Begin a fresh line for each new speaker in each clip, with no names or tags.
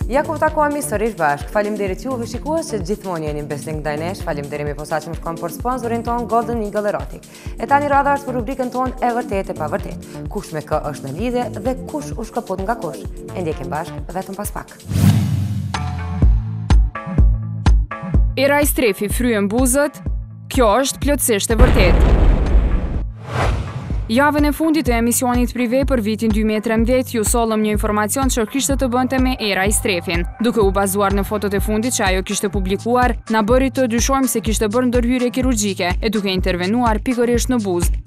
Ja ku takohemi sërish bashk. Faleminderit juve shikues që gjithmonë jeni besnik ndaj nesh. Faleminderit posaçëm shkon për sponsorin ton Golden Eagle Erotic. E tani radha është për rubrikën ton e vërtet e pavërtet. Kush me kë është në lidhje dhe kush u shkëput nga kush. E ndjekim bashk vetëm pas pak.
Era i strefi fryen buzët, kjo është plotësisht e vërtetë. Javën e fundit të emisionit prive për vitin 2013 ju sollëm një informacion që kishte të bënte me Era i strefin. Duke u bazuar në fotot e fundit që ajo kishte publikuar, na bëri të dyshojmë se kishte bërë ndërhyrje kirurgjike e duke intervenuar pikërisht në buzë.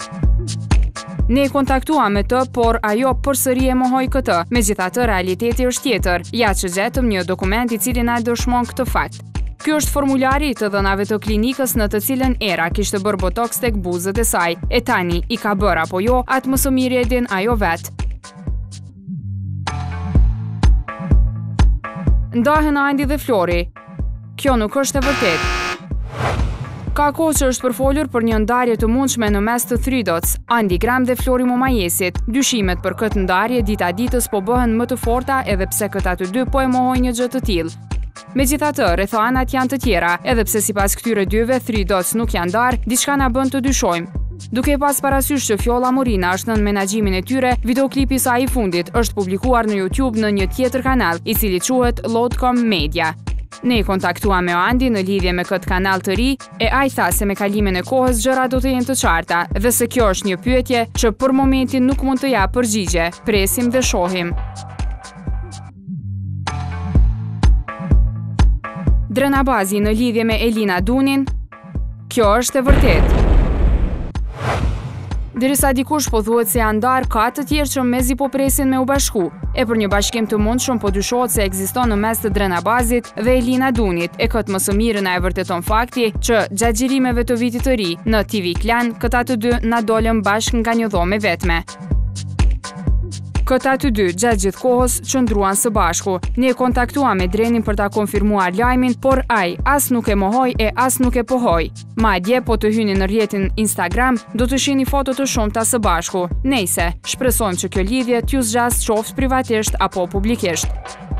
Ne kontaktuam me të, por ajo përsëri e mohoi këtë. Megjithatë, realiteti është tjetër, ja që gjetëm një dokument i cili na dëshmon këtë fakt. Ky është formulari i të dhënave të klinikës në të cilën Era kishte bërë botox tek buzët e saj. E tani, i ka bërë apo jo, atë më së miri e din ajo vetë. Ndahen Andi dhe Flori. Kjo nuk është e vërtetë. Ka kohë që është përfolur për një ndarje të mundshme në mes të Thridots, Andi Gram dhe Flori Momajesit. Dyshimet për këtë ndarje dita ditës po bëhen më të forta edhe pse këta të dy po e mohojnë një gjë të tillë. Megjithatë, rrethanat janë të tjera, edhe pse sipas këtyre dyve Thridots nuk janë ndarë, diçka na bën të dyshojmë. Duke pas parasysh që Fjolla Morina është nën menaxhimin e tyre, videoklipi i saj i fundit është publikuar në YouTube në një tjetër kanal, i cili quhet Lotcom Media. Ne kontaktuam me Andi në lidhje me këtë kanal të ri, e ai tha se me kalimin e kohës gjëra do të jenë të qarta, dhe se kjo është një pyetje që për momentin nuk mund të jap përgjigje. Presim dhe shohim. Drenabazi në lidhje me Elina Dunin, kjo është e vërtetë. Derisa dikush po thuhet se janë ndarë, ka të tjerë që mezi po presin me u bashku, e për një bashkim të mundshëm po dyshohet se ekziston në mes të Drenabazit dhe Elina Dunit, e këtë më së miri na e vërteton fakti që gjatë xhirimeve të vitit të ri në TV Klan, këta të dy na dolën bashkë nga një dhomë vetme. Këta të dy gjatë gjithë kohës qëndruan së bashku. Ne kontaktuam me Drenin për ta konfirmuar lajmin, por ai as nuk e mohoi e as nuk e pohoi. Madje po të hyni në rrjetin Instagram, do të shihni foto të shumta së bashku. Nejse, shpresojmë që kjo lidhje t'ju zgjas qoftë privatisht apo publikisht.